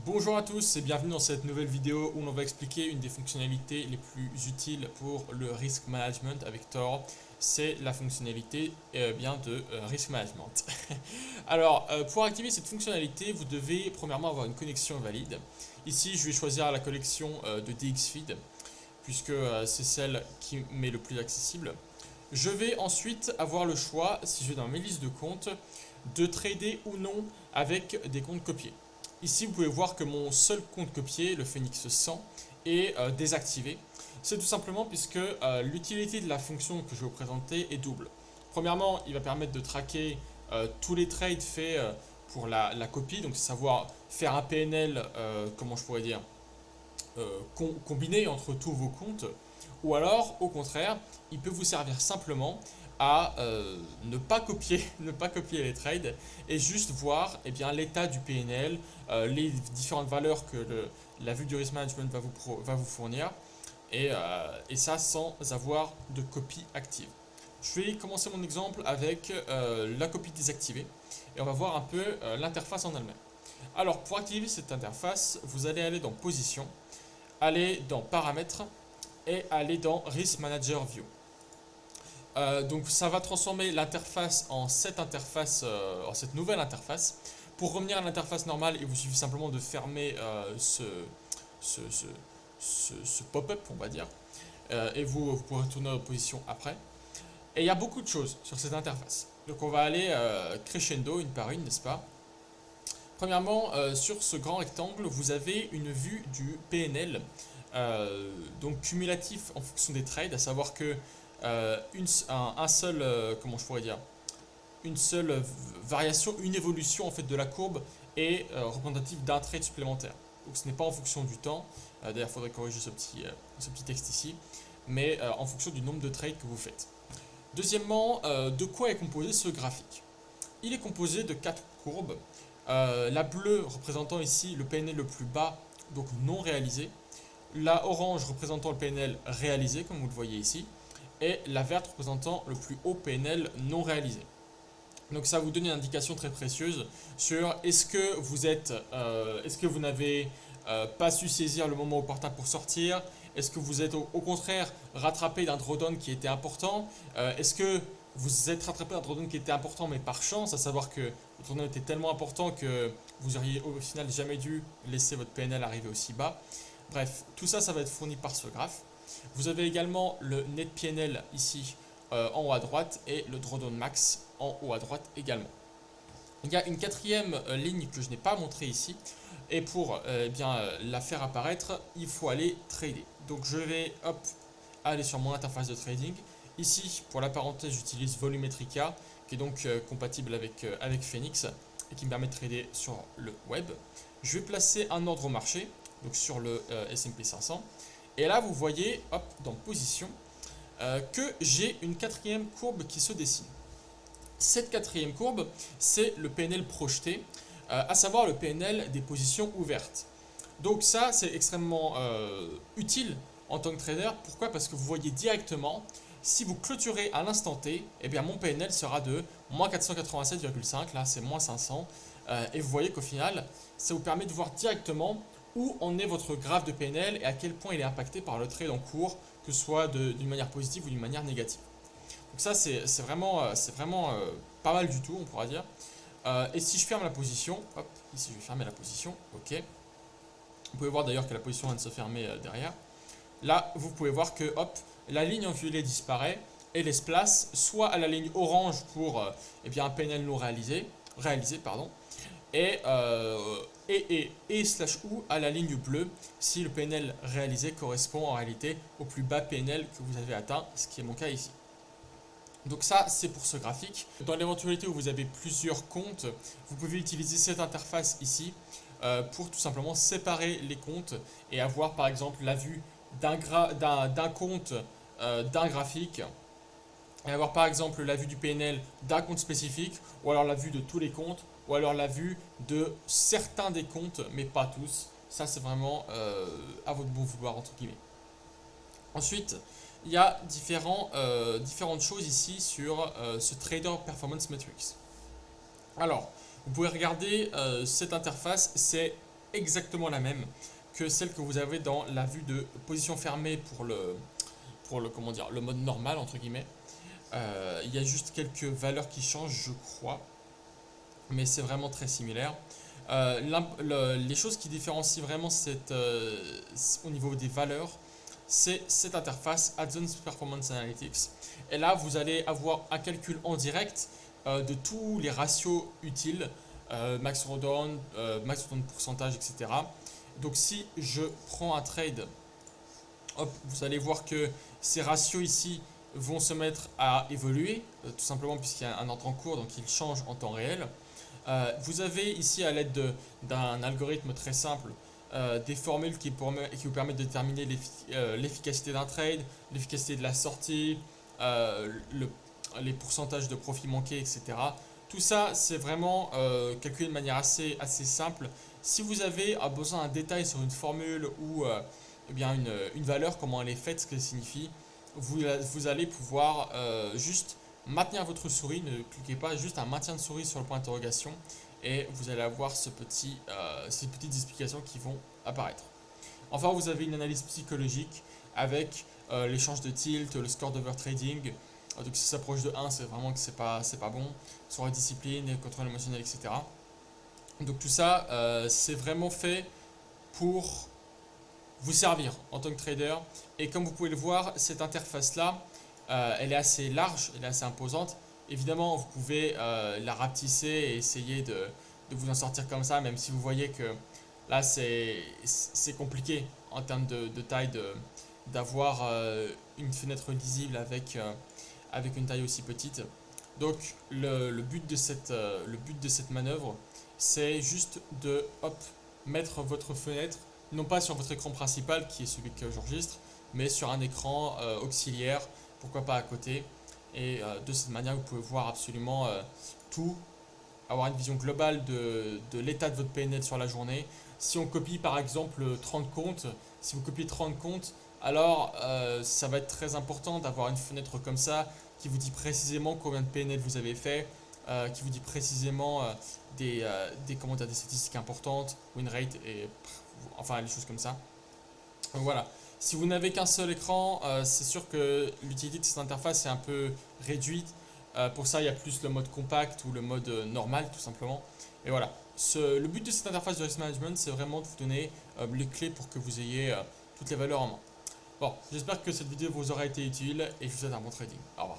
Bonjour à tous et bienvenue dans cette nouvelle vidéo où l'on va expliquer une des fonctionnalités les plus utiles pour le risk management avec Tor. C'est la fonctionnalité de risk management. Alors, pour activer cette fonctionnalité, vous devez premièrement avoir une connexion valide. Ici, je vais choisir la collection de DXFeed puisque c'est celle qui m'est le plus accessible. Je vais ensuite avoir le choix, si je vais dans mes listes de comptes, de trader ou non avec des comptes copiés. Ici, vous pouvez voir que mon seul compte copié, le Phoenix 100, est désactivé. C'est tout simplement puisque l'utilité de la fonction que je vais vous présenter est double. Premièrement, il va permettre de traquer tous les trades faits pour la copie, donc savoir faire un PNL, comment je pourrais dire, combiné entre tous vos comptes, ou alors au contraire, il peut vous servir simplement à ne pas copier, ne pas copier les trades et juste voir l'état du PNL, les différentes valeurs que la vue du risk management va vous fournir et ça sans avoir de copie active. Je vais commencer mon exemple avec la copie désactivée et on va voir un peu l'interface en elle-même. Alors pour activer cette interface, vous allez aller dans position, aller dans paramètres et aller dans risk manager view. Donc ça va transformer l'interface en cette nouvelle interface. Pour revenir à l'interface normale, il vous suffit simplement de fermer ce pop-up, on va dire, et vous pourrez retourner en position après. Et il y a beaucoup de choses sur cette interface. Donc on va aller crescendo une par une, n'est-ce pas? Premièrement, sur ce grand rectangle, vous avez une vue du PNL, donc cumulatif en fonction des trades, à savoir que comment je pourrais dire, une seule variation, une évolution en fait de la courbe est représentative d'un trade supplémentaire. Donc ce n'est pas en fonction du temps, d'ailleurs il faudrait corriger ce petit texte ici, mais en fonction du nombre de trades que vous faites. Deuxièmement, de quoi est composé ce graphique? Il est composé de 4 courbes. La bleue représentant ici le PNL le plus bas, donc non réalisé. La orange représentant le PNL réalisé, comme vous le voyez ici. Et la verte représentant le plus haut PNL non réalisé. Donc ça vous donne une indication très précieuse sur est-ce que vous n'avez pas su saisir le moment opportun pour sortir, est-ce que vous êtes au contraire rattrapé d'un drawdown qui était important, est-ce que vous êtes rattrapé d'un drawdown qui était important mais par chance, à savoir que le drawdown était tellement important que vous auriez au final jamais dû laisser votre PNL arriver aussi bas. Bref, tout ça, ça va être fourni par ce graphe. Vous avez également le net PNL ici en haut à droite et le drawdown max en haut à droite également. Il y a une quatrième ligne que je n'ai pas montrée ici et pour la faire apparaître, il faut aller trader. Donc je vais aller sur mon interface de trading. Ici, pour la parenthèse, j'utilise Volumetrica qui est donc compatible avec Phoenix et qui me permet de trader sur le web. Je vais placer un ordre au marché, donc sur le S&P 500. Et là, vous voyez, dans position, que j'ai une quatrième courbe qui se dessine. Cette quatrième courbe, c'est le PNL projeté, à savoir le PNL des positions ouvertes. Donc ça, c'est extrêmement utile en tant que trader. Pourquoi? Parce que vous voyez directement, si vous clôturez à l'instant T, mon PNL sera de moins 487,5, là c'est moins 500. Et vous voyez qu'au final, ça vous permet de voir directement où en est votre graphe de PNL et à quel point il est impacté par le trade en cours, que ce soit d'une manière positive ou d'une manière négative. Donc ça, c'est vraiment pas mal du tout, on pourra dire. Et si je ferme la position, ici je vais fermer la position, ok. Vous pouvez voir d'ailleurs que la position vient de se fermer derrière. Là, vous pouvez voir que la ligne en violet disparaît et laisse place soit à la ligne orange pour un PNL non réalisé, et /ou à la ligne bleue si le PNL réalisé correspond en réalité au plus bas PNL que vous avez atteint, ce qui est mon cas ici. Donc ça, c'est pour ce graphique. Dans l'éventualité où vous avez plusieurs comptes, vous pouvez utiliser cette interface ici pour tout simplement séparer les comptes et avoir par exemple la vue d'un compte d'un graphique et avoir par exemple la vue du PNL d'un compte spécifique ou alors la vue de tous les comptes ou alors la vue de certains des comptes mais pas tous. Ça, c'est vraiment à votre bon vouloir entre guillemets. Ensuite, il y a différentes choses ici sur ce Trader Performance Metrics. Alors, vous pouvez regarder cette interface, c'est exactement la même que celle que vous avez dans la vue de position fermée pour le, comment dire, le mode normal, entre guillemets. Il y a juste quelques valeurs qui changent, je crois, mais c'est vraiment très similaire. Les choses qui différencient vraiment au niveau des valeurs, c'est cette interface Advanced Performance Analytics. Et là, vous allez avoir un calcul en direct de tous les ratios utiles, max drawdown, max drawdown pourcentage, etc. Donc si je prends un trade, hop, vous allez voir que ces ratios ici vont se mettre à évoluer, tout simplement puisqu'il y a un ordre en cours, donc ils changent en temps réel. Vous avez ici, à l'aide d'un algorithme très simple, des formules qui vous permettent de déterminer l'efficacité d'un trade, l'efficacité de la sortie, les pourcentages de profit manqués, etc. Tout ça, c'est vraiment calculé de manière assez simple. Si vous avez besoin d'un détail sur une formule ou eh bien une valeur, comment elle est faite, ce qu'elle signifie, vous allez pouvoir juste maintenir votre souris, ne cliquez pas, juste un maintien de souris sur le point d'interrogation et vous allez avoir ces petites explications qui vont apparaître. Enfin, vous avez une analyse psychologique avec l'échange de tilt, le score d'overtrading. Donc si ça s'approche de 1, c'est vraiment que c'est pas bon. Sur la discipline, le contrôle émotionnel, etc. Donc tout ça, c'est vraiment fait pour vous servir en tant que trader. Et comme vous pouvez le voir, cette interface-là, elle est assez large, elle est assez imposante. Évidemment, vous pouvez la rapetisser et essayer de vous en sortir comme ça, même si vous voyez que là, c'est compliqué en termes de taille d'avoir une fenêtre lisible avec une taille aussi petite. Donc, le but de cette manœuvre, c'est juste de mettre votre fenêtre, non pas sur votre écran principal qui est celui que j'enregistre, mais sur un écran auxiliaire, pourquoi pas à côté. Et de cette manière, vous pouvez voir absolument tout, avoir une vision globale de l'état de votre PNL sur la journée. Si on copie par exemple 30 comptes, si vous copiez 30 comptes, alors ça va être très important d'avoir une fenêtre comme ça qui vous dit précisément combien de PNL vous avez fait, qui vous dit précisément des statistiques importantes, win rate et enfin les choses comme ça. Donc voilà. Si vous n'avez qu'un seul écran, c'est sûr que l'utilité de cette interface est un peu réduite. Pour ça, il y a plus le mode compact ou le mode normal, tout simplement. Et voilà. Le but de cette interface de risk management, c'est vraiment de vous donner les clés pour que vous ayez toutes les valeurs en main. Bon, j'espère que cette vidéo vous aura été utile et je vous souhaite un bon trading. Au revoir.